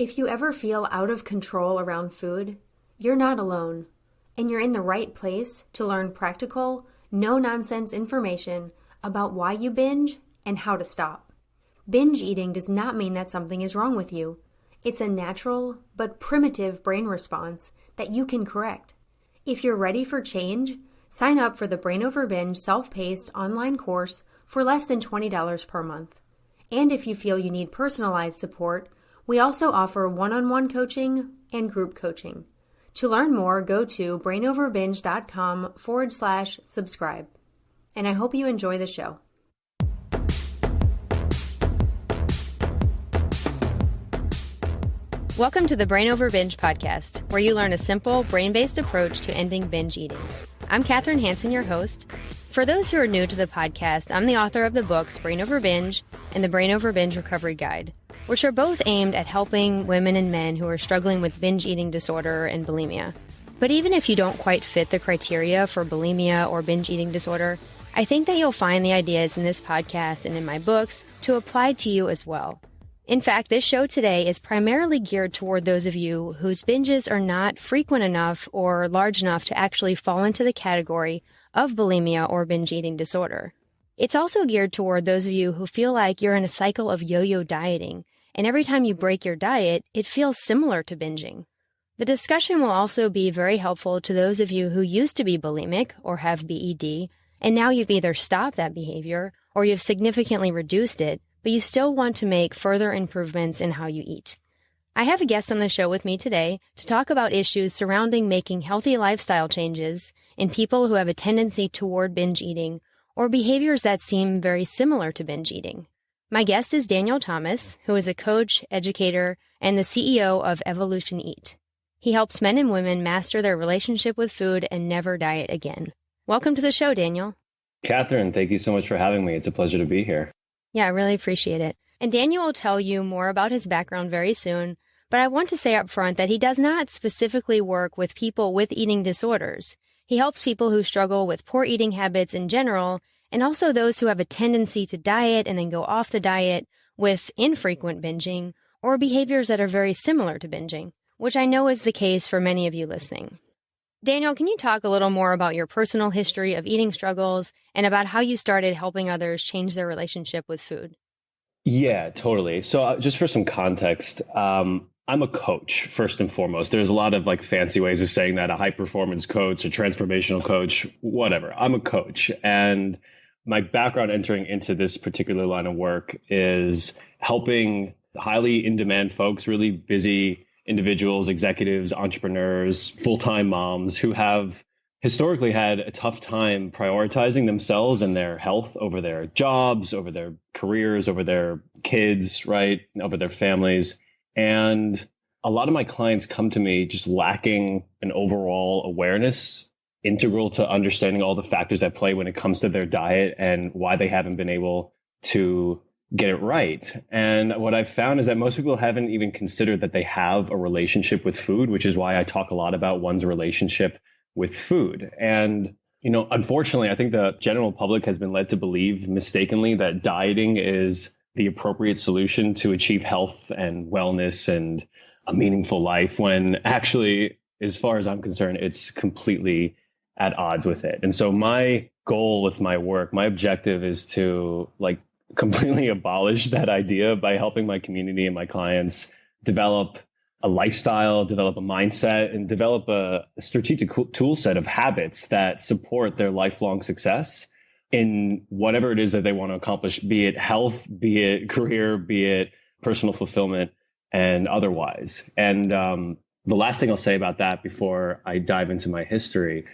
If you ever feel out of control around food, you're not alone, and you're in the right place to learn practical, no-nonsense information about why you binge and how to stop. Binge eating does not mean that something is wrong with you. It's a natural but primitive brain response that you can correct. If you're ready for change, sign up for the Brain Over Binge self-paced online course for less than $20 per month. And if you feel you need personalized support, we also offer one-on-one coaching and group coaching. To learn more, go to brainoverbinge.com/subscribe. And I hope you enjoy the show. Welcome to the Brain Over Binge podcast, where you learn a simple, brain-based approach to ending binge eating. I'm Kathryn, your host. For those who are new to the podcast, I'm the author of the books Brain Over Binge and the Brain Over Binge Recovery Guide, which are both aimed at helping women and men who are struggling with binge eating disorder and bulimia. But even if you don't quite fit the criteria for bulimia or binge eating disorder, I think that you'll find the ideas in this podcast and in my books to apply to you as well. In fact, this show today is primarily geared toward those of you whose binges are not frequent enough or large enough to actually fall into the category of bulimia or binge eating disorder. It's also geared toward those of you who feel like you're in a cycle of yo-yo dieting, and every time you break your diet, it feels similar to binging. The discussion will also be very helpful to those of you who used to be bulimic or have BED, and now you've either stopped that behavior or you've significantly reduced it, but you still want to make further improvements in how you eat. I have a guest on the show with me today to talk about issues surrounding making healthy lifestyle changes in people who have a tendency toward binge eating or behaviors that seem very similar to binge eating. My guest is Daniel Thomas, who is a coach, educator, and the CEO of EvolutionEat. He helps men and women master their relationship with food and never diet again. Welcome to the show, Daniel. Kathryn, thank you so much for having me. It's a pleasure to be here. Yeah, I really appreciate it. And Daniel will tell you more about his background very soon, but I want to say up front that he does not specifically work with people with eating disorders. He helps people who struggle with poor eating habits in general, and also those who have a tendency to diet and then go off the diet with infrequent binging or behaviors that are very similar to binging, which I know is the case for many of you listening. Daniel, can you talk a little more about your personal history of eating struggles and about how you started helping others change their relationship with food? Yeah, totally. So just for some context, I'm a coach, first and foremost. There's a lot of fancy ways of saying that, a high performance coach, a transformational coach, whatever. I'm a coach. And my background entering into this particular line of work is helping highly in-demand folks, really busy individuals, executives, entrepreneurs, full-time moms who have historically had a tough time prioritizing themselves and their health over their jobs, over their careers, over their kids, right? Over their families. And a lot of my clients come to me just lacking an overall awareness integral to understanding all the factors at play when it comes to their diet and why they haven't been able to get it right. And what I've found is that most people haven't even considered that they have a relationship with food, which is why I talk a lot about one's relationship with food. And, unfortunately, I think the general public has been led to believe mistakenly that dieting is the appropriate solution to achieve health and wellness and a meaningful life, when actually, as far as I'm concerned, it's completely at odds with it. And so my goal with my work, my objective is to completely abolish that idea by helping my community and my clients develop a lifestyle, develop a mindset, and develop a strategic tool set of habits that support their lifelong success in whatever it is that they want to accomplish, be it health, be it career, be it personal fulfillment, and otherwise. And the last thing I'll say about that before I dive into my history,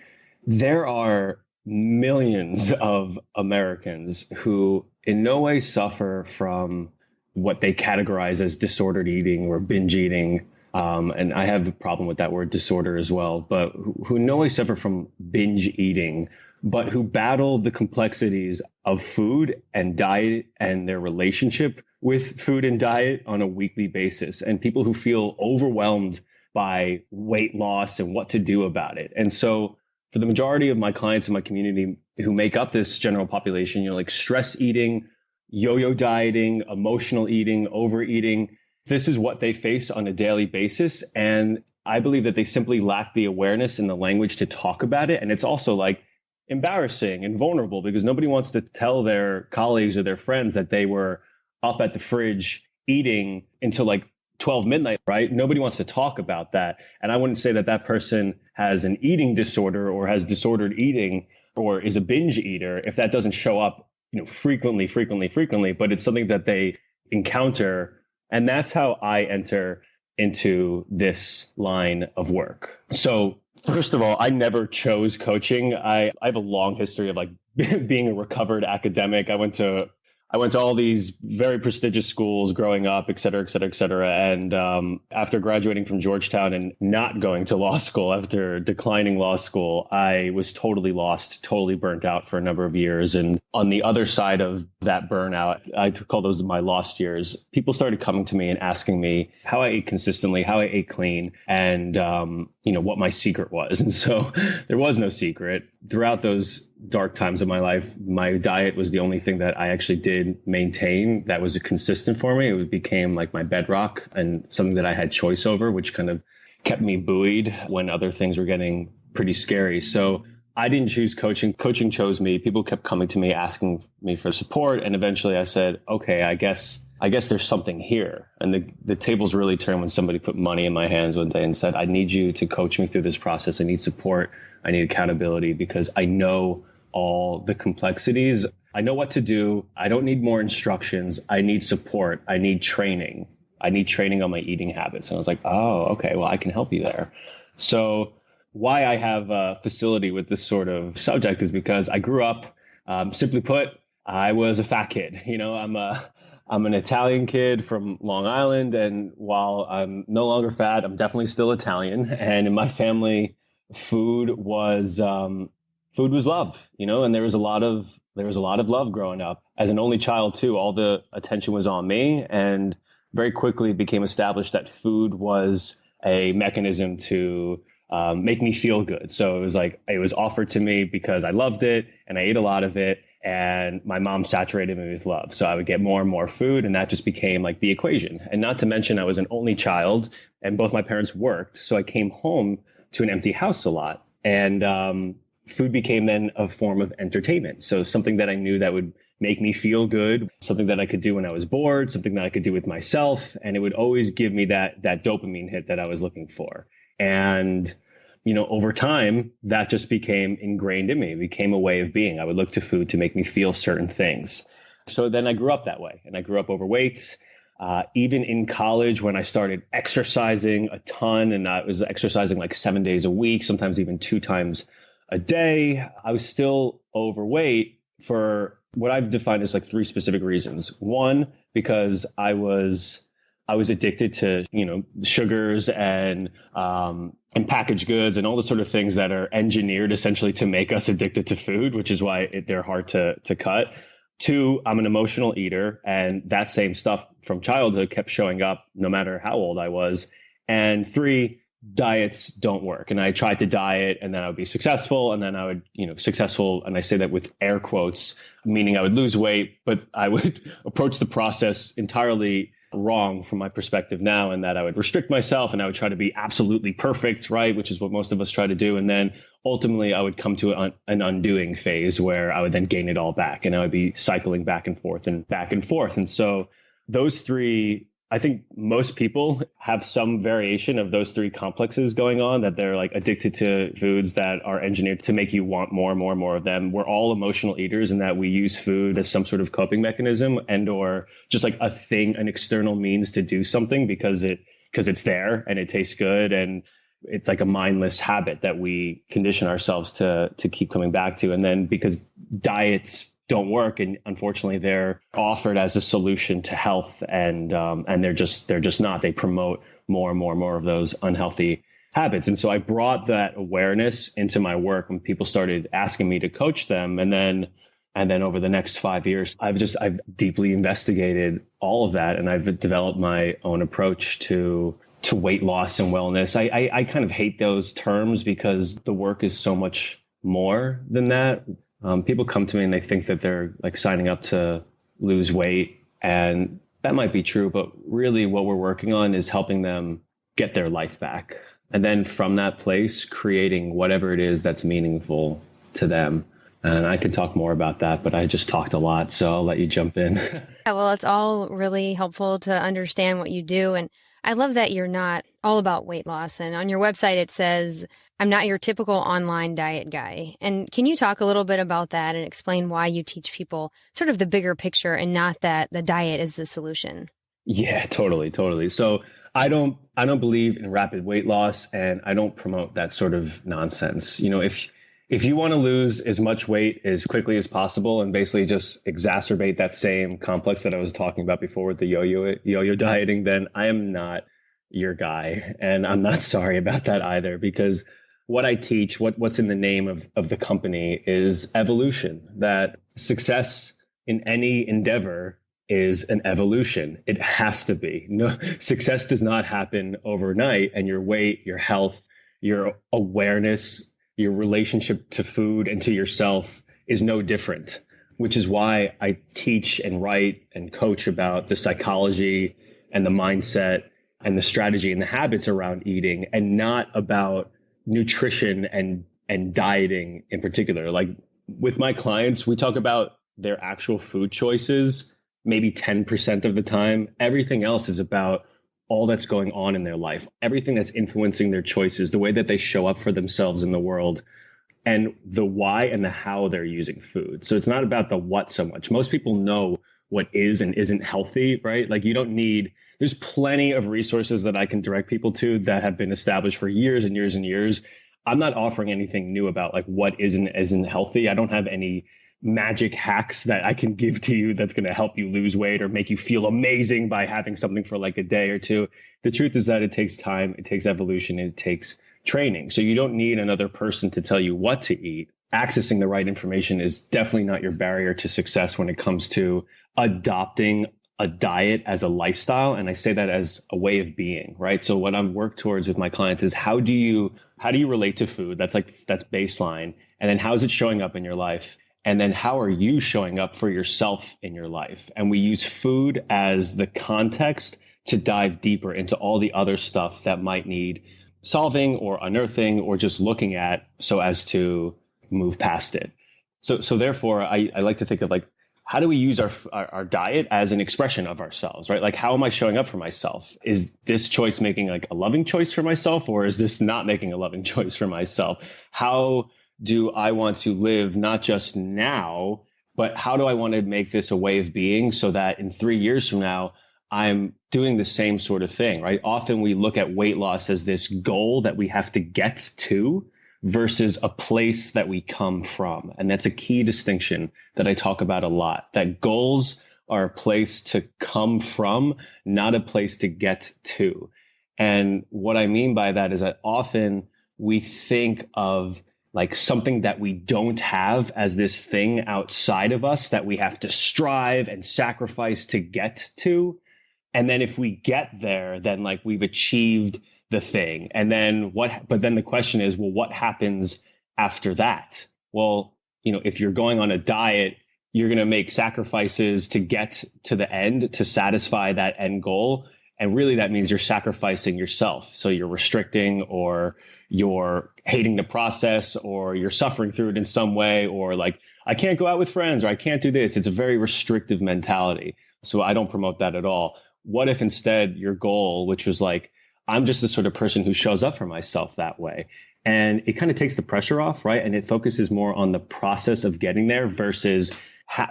there are millions of Americans who in no way suffer from what they categorize as disordered eating or binge eating. And I have a problem with that word disorder as well, but who in no way suffer from binge eating, but who battle the complexities of food and diet and their relationship with food and diet on a weekly basis, and people who feel overwhelmed by weight loss and what to do about it. And so for the majority of my clients in my community who make up this general population, stress eating, yo-yo dieting, emotional eating, overeating, this is what they face on a daily basis. And I believe that they simply lack the awareness and the language to talk about it. And it's also like embarrassing and vulnerable because nobody wants to tell their colleagues or their friends that they were up at the fridge eating until like 12 midnight, right? Nobody wants to talk about that. And I wouldn't say that that person has an eating disorder or has disordered eating or is a binge eater if that doesn't show up, frequently, but it's something that they encounter. And that's how I enter into this line of work. So first of all, I never chose coaching. I have a long history of like being a recovered academic. I went to all these very prestigious schools growing up, et cetera, et cetera, et cetera. And after graduating from Georgetown and not going to law school, after declining law school, I was totally lost, totally burnt out for a number of years. And on the other side of that burnout, I call those my lost years. People started coming to me and asking me how I ate consistently, how I ate clean, and what my secret was. And so there was no secret. Throughout those dark times of my life, my diet was the only thing that I actually did maintain that was consistent for me. It became like my bedrock and something that I had choice over, which kind of kept me buoyed when other things were getting pretty scary. So I didn't choose coaching. Coaching chose me. People kept coming to me, asking me for support. And eventually I said, okay, I guess there's something here. And the tables really turned when somebody put money in my hands one day and said, I need you to coach me through this process. I need support. I need accountability because I know all the complexities. I know what to do. I don't need more instructions. I need support. I need training. I need training on my eating habits. And I was like, oh, okay, well, I can help you there. So why I have a facility with this sort of subject is because I grew up, simply put, I was a fat kid. I'm an Italian kid from Long Island. And while I'm no longer fat, I'm definitely still Italian. And in my family, food was love, and there was a lot of love growing up. As an only child too, all the attention was on me, and very quickly it became established that food was a mechanism to make me feel good. So it was offered to me because I loved it and I ate a lot of it, and my mom saturated me with love. So I would get more and more food, and that just became like the equation. And not to mention I was an only child and both my parents worked. So I came home to an empty house a lot. And food became then a form of entertainment. So something that I knew that would make me feel good, something that I could do when I was bored, something that I could do with myself. And it would always give me that dopamine hit that I was looking for. And, over time, that just became ingrained in me. It became a way of being. I would look to food to make me feel certain things. So then I grew up that way, and I grew up overweight. Even in college, when I started exercising a ton, and I was exercising like 7 days a week, sometimes even 2 times a day, I was still overweight for what I've defined as like 3 specific reasons. One, because I was addicted to, sugars and packaged goods and all the sort of things that are engineered essentially to make us addicted to food, which is why they're hard to cut. 2, I'm an emotional eater, and that same stuff from childhood kept showing up no matter how old I was. And 3, diets don't work. And I tried to diet, and then I would be successful, and then I would, successful. And I say that with air quotes, meaning I would lose weight, but I would approach the process entirely wrong from my perspective now, and that I would restrict myself and I would try to be absolutely perfect, right? Which is what most of us try to do. And then ultimately I would come to an undoing phase where I would then gain it all back, and I would be cycling back and forth and back and forth. And so those 3, I think most people have some variation of those 3 complexes going on, that they're like addicted to foods that are engineered to make you want more and more and more of them. We're all emotional eaters, in that we use food as some sort of coping mechanism and or just like a thing, an external means to do something because it's there and it tastes good. And it's like a mindless habit that we condition ourselves to keep coming back to. And then because diets don't work, and unfortunately they're offered as a solution to health, and they're just not. They promote more and more and more of those unhealthy habits. And so I brought that awareness into my work when people started asking me to coach them. And then over the next 5 years, I've deeply investigated all of that, and I've developed my own approach to weight loss and wellness. I kind of hate those terms because the work is so much more than that. People come to me and they think that they're like signing up to lose weight, and that might be true, but really what we're working on is helping them get their life back. And then from that place, creating whatever it is that's meaningful to them. And I can talk more about that, but I just talked a lot, so I'll let you jump in. Yeah, well, it's all really helpful to understand what you do. And I love that you're not all about weight loss. And on your website, it says, I'm not your typical online diet guy. And can you talk a little bit about that and explain why you teach people sort of the bigger picture and not that the diet is the solution? Yeah, totally. So I don't believe in rapid weight loss, and I don't promote that sort of nonsense. If you want to lose as much weight as quickly as possible and basically just exacerbate that same complex that I was talking about before with the yo-yo dieting, then I am not your guy. And I'm not sorry about that either, because what I teach, what's in the name of the company is evolution, that success in any endeavor is an evolution. It has to be. No, success does not happen overnight, and your weight, your health, your awareness, your relationship to food and to yourself is no different, which is why I teach and write and coach about the psychology and the mindset and the strategy and the habits around eating, and not about nutrition and dieting in particular. Like with my clients, we talk about their actual food choices maybe 10% of the time. Everything else is about all that's going on in their life, everything that's influencing their choices, the way that they show up for themselves in the world, and the why and the how they're using food. So it's not about the what so much. Most people know what is and isn't healthy, right? Like there's plenty of resources that I can direct people to that have been established for years and years and years. I'm not offering anything new about like what isn't healthy. I don't have any magic hacks that I can give to you that's going to help you lose weight or make you feel amazing by having something for like a day or two. The truth is that it takes time, it takes evolution, and it takes training. So you don't need another person to tell you what to eat. Accessing the right information is definitely not your barrier to success when it comes to adopting a diet as a lifestyle. And I say that as a way of being, right? So what I'm work towards with my clients is how do you relate to food? That's baseline. And then how is it showing up in your life? And then how are you showing up for yourself in your life? And we use food as the context to dive deeper into all the other stuff that might need solving or unearthing or just looking at so as to move past it. So therefore, I like to think of like, how do we use our diet as an expression of ourselves, right? Like, how am I showing up for myself? Is this choice making like a loving choice for myself, or is this not making a loving choice for myself? How do I want to live not just now, but how do I want to make this a way of being so that in 3 years from now, I'm doing the same sort of thing, right? Often we look at weight loss as this goal that we have to get to versus a place that we come from. And that's a key distinction that I talk about a lot, that goals are a place to come from, not a place to get to. And what I mean by that is that often we think of like something that we don't have as this thing outside of us that we have to strive and sacrifice to get to. And then if we get there, then like we've achieved the thing. And then but then the question is, well, what happens after that? Well, if you're going on a diet, you're going to make sacrifices to get to the end, to satisfy that end goal. And really that means you're sacrificing yourself. So you're restricting, or you're hating the process, or you're suffering through it in some way, or like, I can't go out with friends, or I can't do this. It's a very restrictive mentality. So I don't promote that at all. What if instead your goal, which was like, I'm just the sort of person who shows up for myself that way. And it kind of takes the pressure off, right? And it focuses more on the process of getting there versus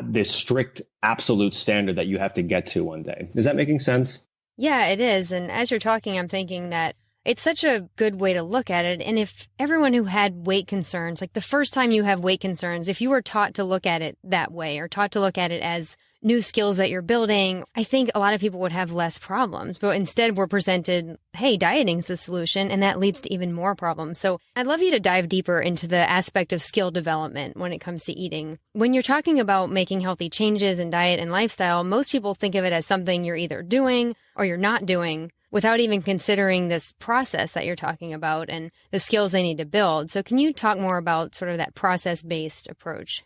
this strict absolute standard that you have to get to one day. Is that making sense? Yeah, it is. And as you're talking, I'm thinking that it's such a good way to look at it. And if everyone who had weight concerns, like the first time you have weight concerns, if you were taught to look at it that way, or taught to look at it as new skills that you're building, I think a lot of people would have less problems. But instead we're presented, hey, dieting's the solution, and that leads to even more problems. So I'd love you to dive deeper into the aspect of skill development when it comes to eating. When you're talking about making healthy changes in diet and lifestyle, most people think of it as something you're either doing or you're not doing, without even considering this process that you're talking about and the skills they need to build. So can you talk more about sort of that process-based approach?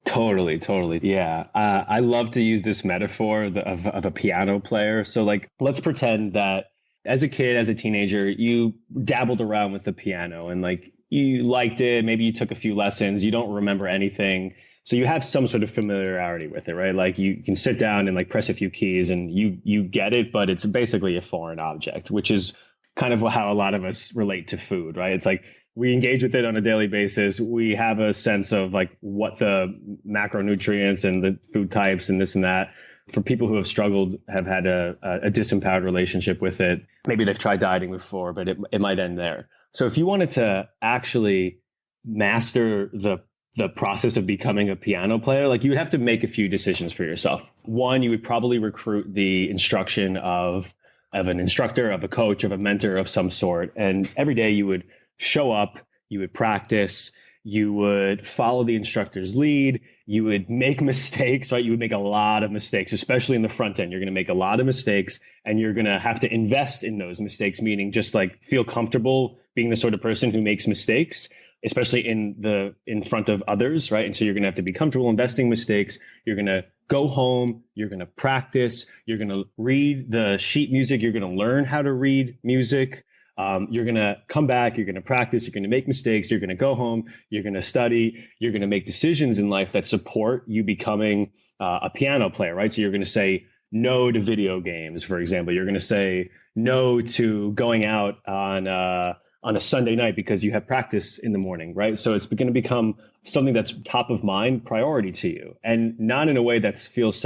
Totally, totally. Yeah. I love to use this metaphor of a piano player. So, like, let's pretend that as a kid, as a teenager, you dabbled around with the piano and like you liked it. Maybe you took a few lessons. You don't remember anything. So you have some sort of familiarity with it, right? Like you can sit down and like press a few keys and you get it, but it's basically a foreign object, which is kind of how a lot of us relate to food, right? It's like we engage with it on a daily basis. We have a sense of like what the macronutrients and the food types and this and that. For people who have struggled, have had a disempowered relationship with it, maybe they've tried dieting before, but it might end there. So if you wanted to actually master the process of becoming a piano player, like you would have to make a few decisions for yourself. One, you would probably recruit the instruction of an instructor, of a coach, of a mentor of some sort. And every day you would show up, you would practice, you would follow the instructor's lead, you would make mistakes, right? You would make a lot of mistakes, especially in the front end. You're going to make a lot of mistakes and you're going to have to invest in those mistakes, meaning just like feel comfortable being the sort of person who makes mistakes, especially in front of others, right? And so you're going to have to be comfortable investing mistakes. You're going to go home, you're going to practice, you're going to read the sheet music, you're going to learn how to read music. You're going to come back, you're going to practice, you're going to make mistakes, you're going to go home, you're going to study, you're going to make decisions in life that support you becoming a piano player, right? So you're going to say no to video games, for example. You're going to say no to going out on a Sunday night because you have practice in the morning, right? So it's going to become something that's top of mind priority to you, and not in a way that feels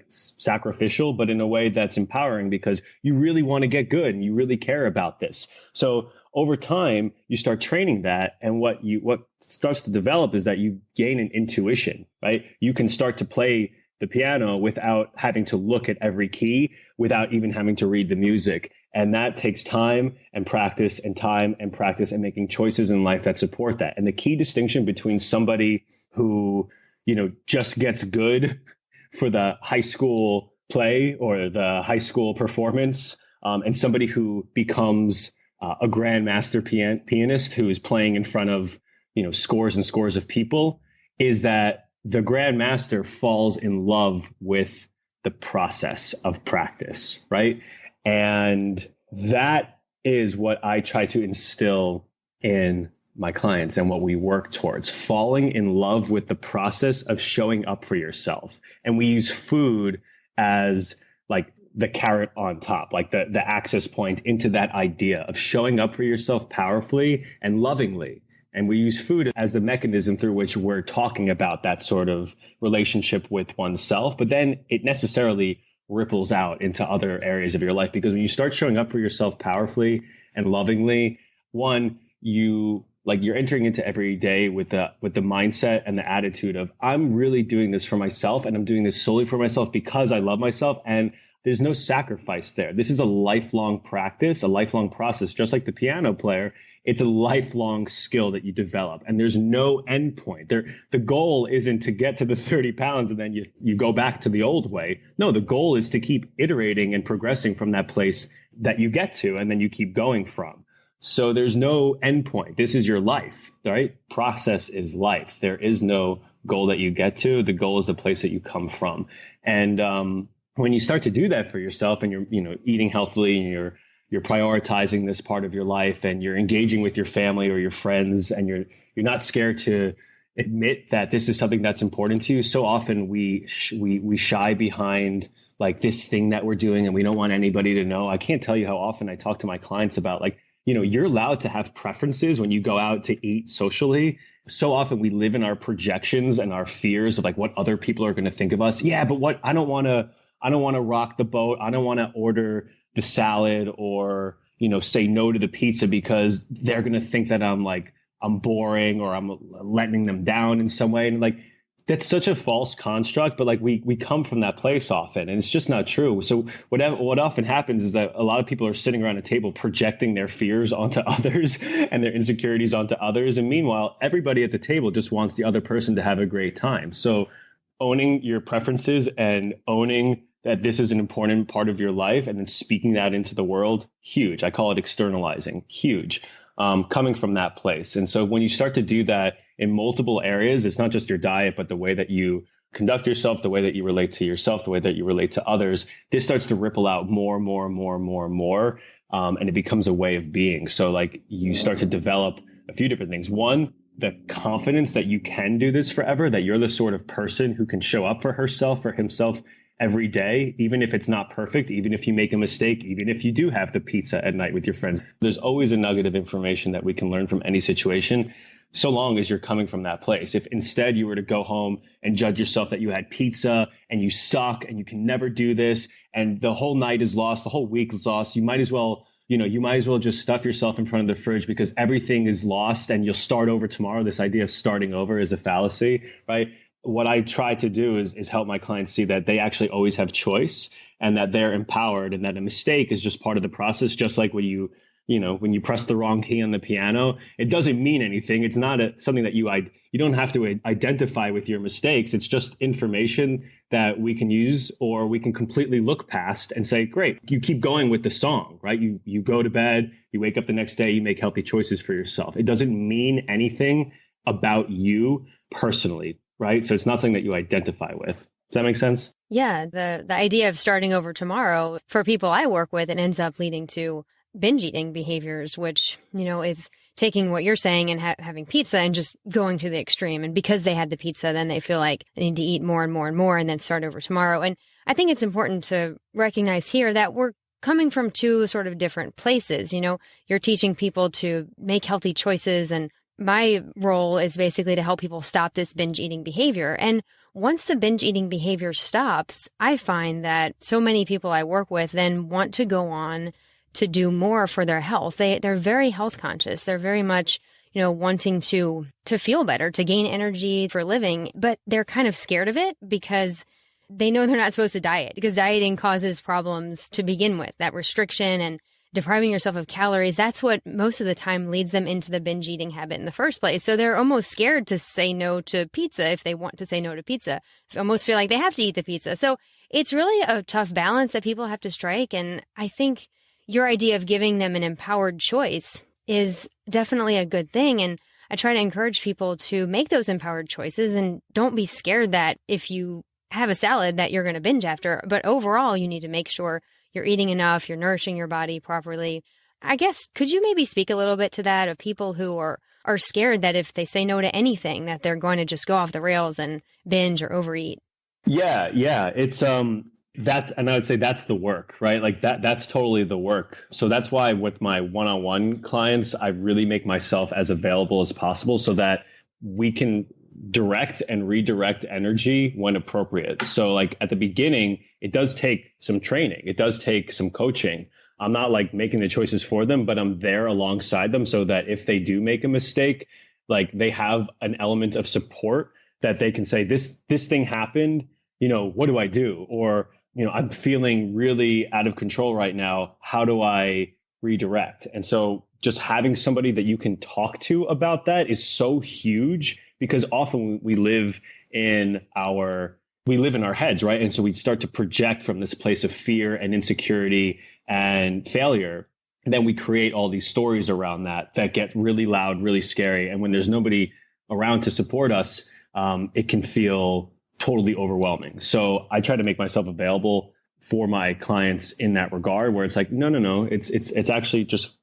sacrificial, but in a way that's empowering because you really want to get good and you really care about this. So over time, you start training that, and what starts to develop is that you gain an intuition, right? You can start to play the piano without having to look at every key, without even having to read the music. And that takes time and practice and making choices in life that support that. And the key distinction between somebody who, just gets good for the high school play or the high school performance, and somebody who becomes a grandmaster pianist who is playing in front of, scores and scores of people, is that the grandmaster falls in love with the process of practice, right? And that is what I try to instill in my clients and what we work towards, falling in love with the process of showing up for yourself. And we use food as like the carrot on top, like the access point into that idea of showing up for yourself powerfully and lovingly. And we use food as the mechanism through which we're talking about that sort of relationship with oneself. But then it necessarily ripples out into other areas of your life, because when you start showing up for yourself powerfully and lovingly, one, you're entering into every day with the mindset and the attitude of, I'm really doing this for myself, and I'm doing this solely for myself because I love myself. And there's no sacrifice there. This is a lifelong practice, a lifelong process, just like the piano player. It's a lifelong skill that you develop, and there's no end point there. The goal isn't to get to the 30 pounds and then you go back to the old way. No, the goal is to keep iterating and progressing from that place that you get to, and then you keep going from. So there's no end point. This is your life, right? Process is life. There is no goal that you get to. The goal is the place that you come from. And when you start to do that for yourself, and you're eating healthily, and you're prioritizing this part of your life, and you're engaging with your family or your friends, and you're not scared to admit that this is something that's important to you. So often we shy behind like this thing that we're doing, and we don't want anybody to know. I can't tell you how often I talk to my clients about like, you're allowed to have preferences when you go out to eat socially. So often we live in our projections and our fears of like what other people are going to think of us. Yeah, but I don't want to rock the boat. I don't want to order the salad or, say no to the pizza because they're going to think that I'm boring or I'm letting them down in some way. And like, that's such a false construct, but like we come from that place often, and it's just not true. So what often happens is that a lot of people are sitting around a table projecting their fears onto others and their insecurities onto others. And meanwhile, everybody at the table just wants the other person to have a great time. So owning your preferences and owning that this is an important part of your life, and then speaking that into the world, huge. I call it externalizing, huge, coming from that place. And so when you start to do that in multiple areas. It's not just your diet, but the way that you conduct yourself, the way that you relate to yourself, the way that you relate to others. This starts to ripple out more and more and more and more and more. And it becomes a way of being. So like you start to develop a few different things. One, the confidence that you can do this forever, that you're the sort of person who can show up for herself or himself every day, even if it's not perfect, even if you make a mistake, even if you do have the pizza at night with your friends. There's always a nugget of information that we can learn from any situation, so long as you're coming from that place. If instead you were to go home and judge yourself that you had pizza and you suck and you can never do this and the whole night is lost, the whole week is lost, you might as well just stuff yourself in front of the fridge because everything is lost and you'll start over tomorrow. This idea of starting over is a fallacy, right? What I try to do is help my clients see that they actually always have choice and that they're empowered and that a mistake is just part of the process. Just like when you press the wrong key on the piano, it doesn't mean anything. It's not something that you don't have to identify with your mistakes. It's just information that we can use, or we can completely look past and say, great, you keep going with the song, right? You go to bed, you wake up the next day, you make healthy choices for yourself. It doesn't mean anything about you personally, right? So it's not something that you identify with. Does that make sense? Yeah, the idea of starting over tomorrow, for people I work with, it ends up leading to binge eating behaviors, which, is taking what you're saying and having pizza and just going to the extreme. And because they had the pizza, then they feel like they need to eat more and more and more and then start over tomorrow. And I think it's important to recognize here that we're coming from two sort of different places. You're teaching people to make healthy choices, and my role is basically to help people stop this binge eating behavior. And once the binge eating behavior stops, I find that so many people I work with then want to go on to do more for their health. They're very health conscious. They're very much, wanting to feel better, to gain energy for living, but they're kind of scared of it because they know they're not supposed to diet, because dieting causes problems to begin with. That restriction and depriving yourself of calories, that's what most of the time leads them into the binge eating habit in the first place. So they're almost scared to say no to pizza if they want to say no to pizza. They almost feel like they have to eat the pizza. So it's really a tough balance that people have to strike. And I think your idea of giving them an empowered choice is definitely a good thing. And I try to encourage people to make those empowered choices, and don't be scared that if you have a salad that you're going to binge after. But overall, you need to make sure you're eating enough, you're nourishing your body properly. I guess, could you maybe speak a little bit to that, of people who are scared that if they say no to anything, that they're going to just go off the rails and binge or overeat? Yeah. It's, and I would say that's the work, right? Like that's totally the work. So that's why with my one-on-one clients, I really make myself as available as possible so that we can direct and redirect energy when appropriate. So like at the beginning, it does take some training. It does take some coaching. I'm not like making the choices for them, but I'm there alongside them so that if they do make a mistake, like they have an element of support that they can say, this thing happened, what do I do? Or, I'm feeling really out of control right now. How do I redirect? And so just having somebody that you can talk to about that is so huge, because often we live in our heads, right? And so we start to project from this place of fear and insecurity and failure. And then we create all these stories around that get really loud, really scary. And when there's nobody around to support us, it can feel totally overwhelming. So I try to make myself available for my clients in that regard, where it's like, no, it's actually just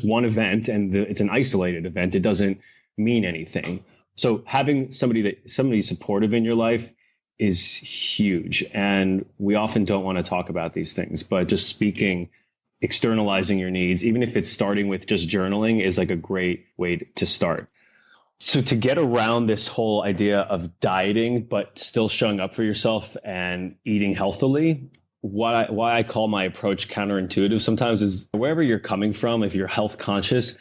one event, and it's an isolated event. It doesn't mean anything. So having somebody supportive in your life is huge. And we often don't want to talk about these things, but just speaking, externalizing your needs, even if it's starting with just journaling, is like a great way to start. So to get around this whole idea of dieting, but still showing up for yourself and eating healthily, why I call my approach counterintuitive sometimes is, wherever you're coming from, if you're health conscious,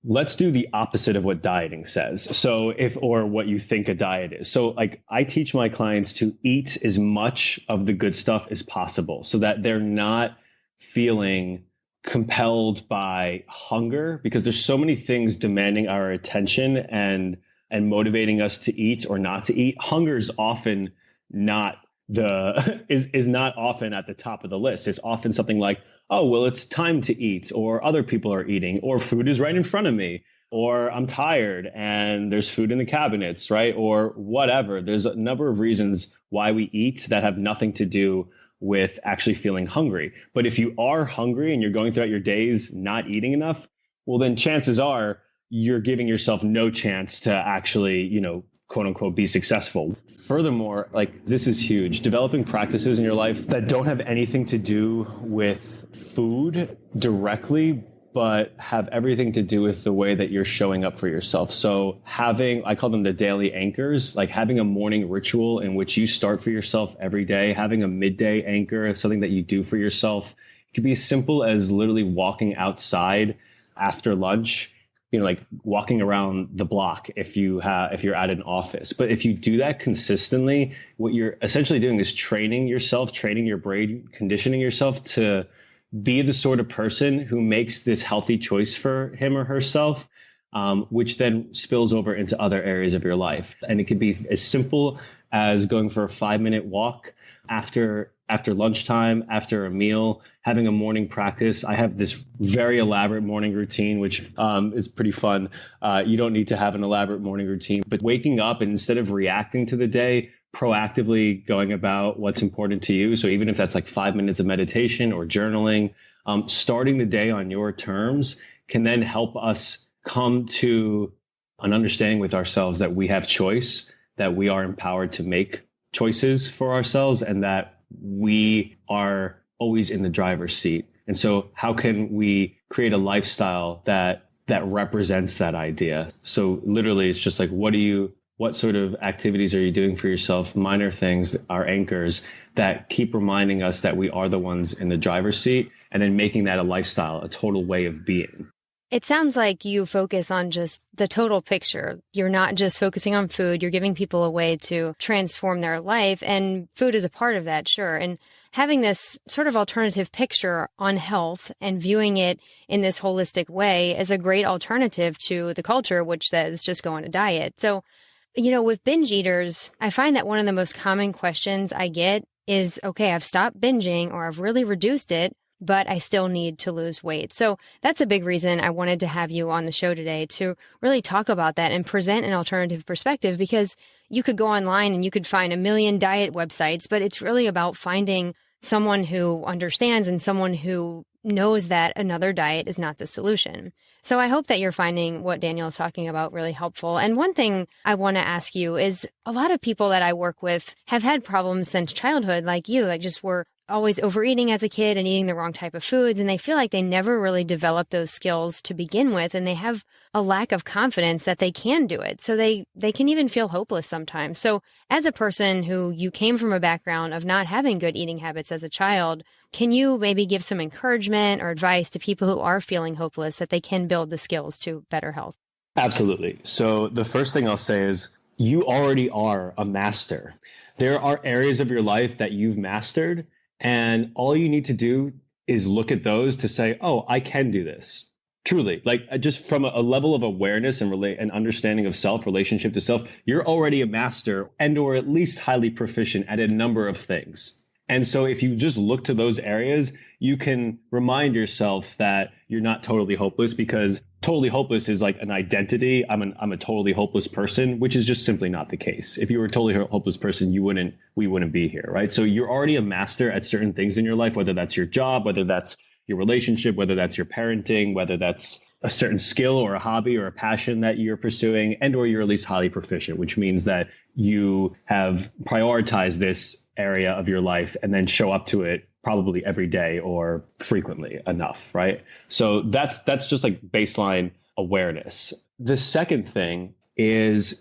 let's do the opposite of what dieting says. So or what you think a diet is. So like I teach my clients to eat as much of the good stuff as possible so that they're not feeling compelled by hunger, because there's so many things demanding our attention and motivating us to eat or not to eat. Hunger is often not is not often at the top of the list. It's often something like, oh, well, it's time to eat, or other people are eating, or food is right in front of me, or I'm tired and there's food in the cabinets, right? Or whatever. There's a number of reasons why we eat that have nothing to do with actually feeling hungry. But if you are hungry and you're going throughout your days not eating enough, well, then chances are you're giving yourself no chance to actually, quote unquote, be successful. Furthermore, like this is huge, developing practices in your life that don't have anything to do with food directly, but have everything to do with the way that you're showing up for yourself. So I call them the daily anchors, like having a morning ritual in which you start for yourself every day, having a midday anchor, something that you do for yourself. It could be as simple as literally walking outside after lunch, like walking around the block if you're at an office. But if you do that consistently, what you're essentially doing is training yourself, training your brain, conditioning yourself to be the sort of person who makes this healthy choice for him or herself, which then spills over into other areas of your life. And it could be as simple as going for a 5-minute walk after lunchtime, after a meal, having a morning practice. I have this very elaborate morning routine, which is pretty fun. You don't need to have an elaborate morning routine, but waking up and instead of reacting to the day, proactively going about what's important to you. So even if that's like 5 minutes of meditation or journaling, starting the day on your terms can then help us come to an understanding with ourselves that we have choice, that we are empowered to make choices for ourselves, and that we are always in the driver's seat. And so how can we create a lifestyle that represents that idea? So literally it's just like, what sort of activities are you doing for yourself? Minor things are anchors that keep reminding us that we are the ones in the driver's seat, and then making that a lifestyle, a total way of being. It sounds like you focus on just the total picture. You're not just focusing on food. You're giving people a way to transform their life, and food is a part of that, sure. And having this sort of alternative picture on health and viewing it in this holistic way is a great alternative to the culture, which says just go on a diet. So, with binge eaters, I find that one of the most common questions I get is, okay, I've stopped binging or I've really reduced it, but I still need to lose weight. So that's a big reason I wanted to have you on the show today, to really talk about that and present an alternative perspective, because you could go online and you could find a million diet websites, but it's really about finding someone who understands and someone who knows that another diet is not the solution. So I hope that you're finding what Daniel is talking about really helpful. And one thing I want to ask you is, a lot of people that I work with have had problems since childhood, like you, like just were always overeating as a kid and eating the wrong type of foods. And they feel like they never really developed those skills to begin with. And they have a lack of confidence that they can do it. So they can even feel hopeless sometimes. So as a person who you came from a background of not having good eating habits as a child, can you maybe give some encouragement or advice to people who are feeling hopeless that they can build the skills to better health? Absolutely. So the first thing I'll say is you already are a master. There are areas of your life that you've mastered, and all you need to do is look at those to say, oh, I can do this. Truly, like just from a level of awareness and understanding of self, relationship to self, you're already a master and or at least highly proficient at a number of things. And so if you just look to those areas, you can remind yourself that you're not totally hopeless, because totally hopeless is like an identity. I'm a totally hopeless person, which is just simply not the case. If you were a totally hopeless person, we wouldn't be here, right? So you're already a master at certain things in your life, whether that's your job, whether that's your relationship, whether that's your parenting, whether that's a certain skill or a hobby or a passion that you're pursuing, and or you're at least highly proficient, which means that you have prioritized this area of your life and then show up to it probably every day or frequently enough, right? So that's just like baseline awareness. The second thing is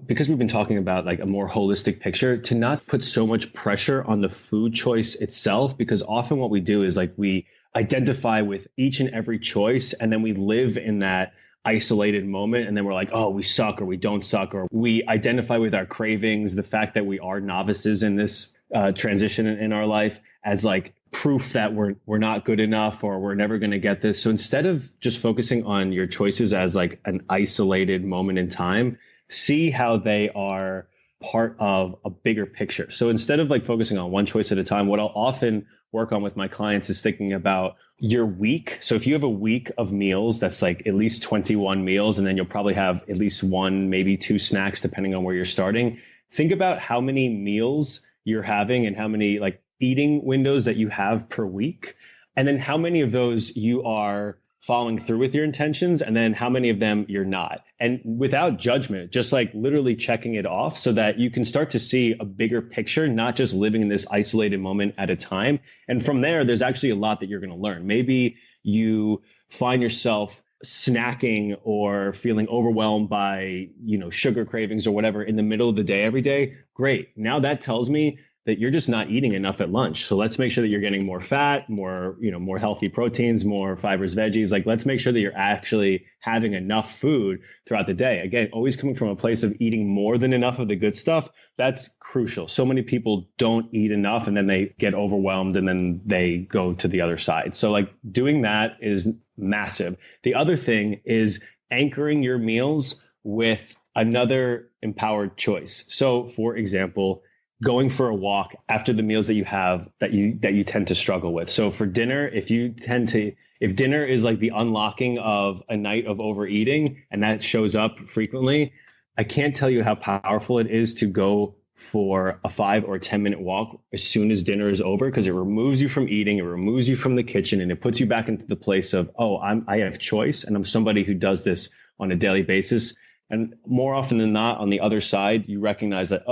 because we've been talking about like a more holistic picture, to not put so much pressure on the food choice itself, because often what we do is like we identify with each and every choice, and then we live in that isolated moment, and then we're like, oh, we suck or we don't suck, or we identify with our cravings, the fact that we are novices in this transition in our life, as like proof that we're not good enough or we're never going to get this. So instead of just focusing on your choices as like an isolated moment in time, see how they are part of a bigger picture. So instead of like focusing on one choice at a time, what I'll often work on with my clients is thinking about your week. So if you have a week of meals, that's like at least 21 meals, and then you'll probably have at least one, maybe two snacks, depending on where you're starting. Think about how many meals you're having and how many like eating windows that you have per week. And then how many of those you are following through with your intentions, and then how many of them you're not. And without judgment, just like literally checking it off so that you can start to see a bigger picture, not just living in this isolated moment at a time. And from there, there's actually a lot that you're going to learn. Maybe you find yourself snacking or feeling overwhelmed by, sugar cravings or whatever in the middle of the day every day. Great. Now that tells me that you're just not eating enough at lunch. So let's make sure that you're getting more fat, more healthy proteins, more fibers, veggies. Like, let's make sure that you're actually having enough food throughout the day. Again, always coming from a place of eating more than enough of the good stuff. That's crucial. So many people don't eat enough and then they get overwhelmed and then they go to the other side. So like doing that is massive. The other thing is anchoring your meals with another empowered choice. So for example, going for a walk after the meals that you have that you tend to struggle with. So for dinner, if dinner is like the unlocking of a night of overeating and that shows up frequently, I can't tell you how powerful it is to go for a 5 or 10 minute walk as soon as dinner is over, because it removes you from eating, it removes you from the kitchen, and it puts you back into the place of, I have choice and I'm somebody who does this on a daily basis. And more often than not, on the other side, you recognize that,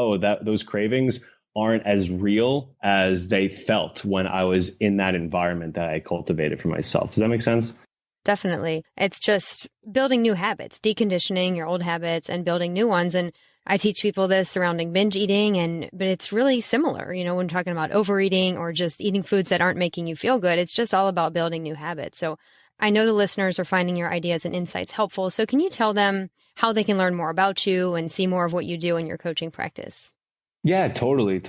those cravings aren't as real as they felt when I was in that environment that I cultivated for myself. Does that make sense? Definitely. It's just building new habits, deconditioning your old habits and building new ones. And I teach people this surrounding binge eating, but it's really similar, when talking about overeating or just eating foods that aren't making you feel good. It's just all about building new habits. So I know the listeners are finding your ideas and insights helpful. So can you tell them how they can learn more about you and see more of what you do in your coaching practice? Yeah, totally.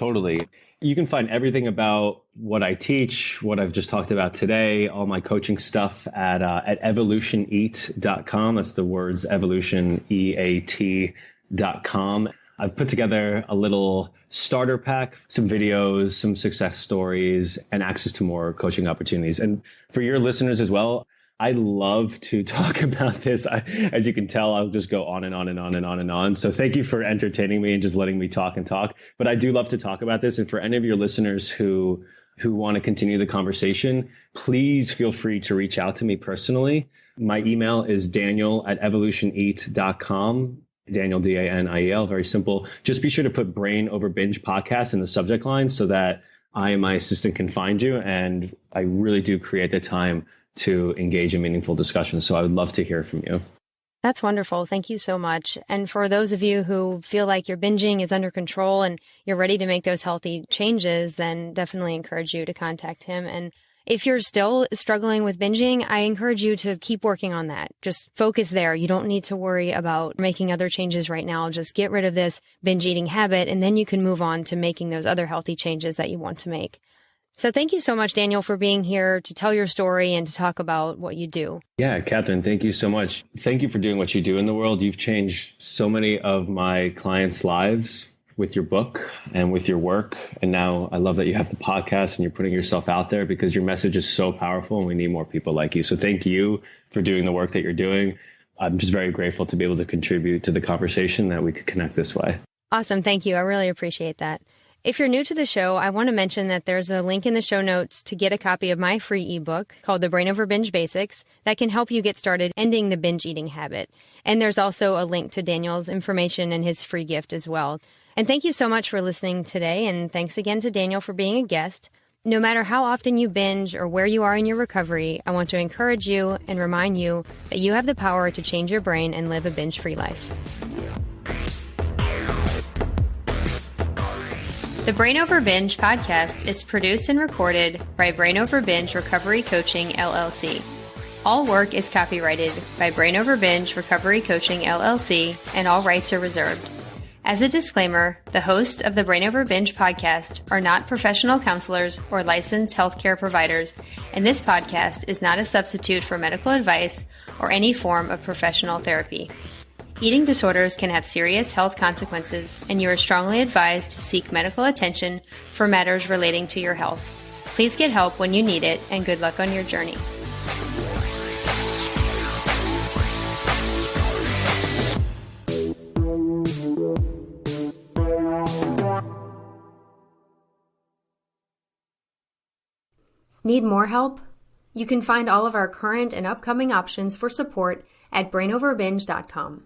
You can find everything about what I teach, what I've just talked about today, all my coaching stuff at EvolutionEat.com. That's the words evolution, EAT.com. I've put together a little starter pack, some videos, some success stories, and access to more coaching opportunities. And for your listeners as well, I love to talk about this. As you can tell, I'll just go on and on and on and on and on. So thank you for entertaining me and just letting me talk and talk. But I do love to talk about this. And for any of your listeners who want to continue the conversation, please feel free to reach out to me personally. My email is daniel@evolutioneat.com. Daniel, DANIEL, very simple. Just be sure to put Brain Over Binge Podcast in the subject line so that I and my assistant can find you. And I really do create the time to engage in meaningful discussions. So I would love to hear from you. That's wonderful. Thank you so much. And for those of you who feel like your binging is under control and you're ready to make those healthy changes, then definitely encourage you to contact him. And if you're still struggling with binging, I encourage you to keep working on that. Just focus there. You don't need to worry about making other changes right now. Just get rid of this binge eating habit, and then you can move on to making those other healthy changes that you want to make. So thank you so much, Daniel, for being here to tell your story and to talk about what you do. Yeah, Kathryn, thank you so much. Thank you for doing what you do in the world. You've changed so many of my clients' lives with your book and with your work. And now I love that you have the podcast and you're putting yourself out there because your message is so powerful and we need more people like you. So thank you for doing the work that you're doing. I'm just very grateful to be able to contribute to the conversation, that we could connect this way. Awesome. Thank you. I really appreciate that. If you're new to the show, I want to mention that there's a link in the show notes to get a copy of my free ebook called The Brain Over Binge Basics that can help you get started ending the binge eating habit. And there's also a link to Daniel's information and his free gift as well. And thank you so much for listening today. And thanks again to Daniel for being a guest. No matter how often you binge or where you are in your recovery, I want to encourage you and remind you that you have the power to change your brain and live a binge-free life. The Brain Over Binge podcast is produced and recorded by Brain Over Binge Recovery Coaching, LLC. All work is copyrighted by Brain Over Binge Recovery Coaching, LLC, and all rights are reserved. As a disclaimer, the hosts of the Brain Over Binge podcast are not professional counselors or licensed healthcare providers, and this podcast is not a substitute for medical advice or any form of professional therapy. Eating disorders can have serious health consequences, and you are strongly advised to seek medical attention for matters relating to your health. Please get help when you need it, and good luck on your journey. Need more help? You can find all of our current and upcoming options for support at brainoverbinge.com.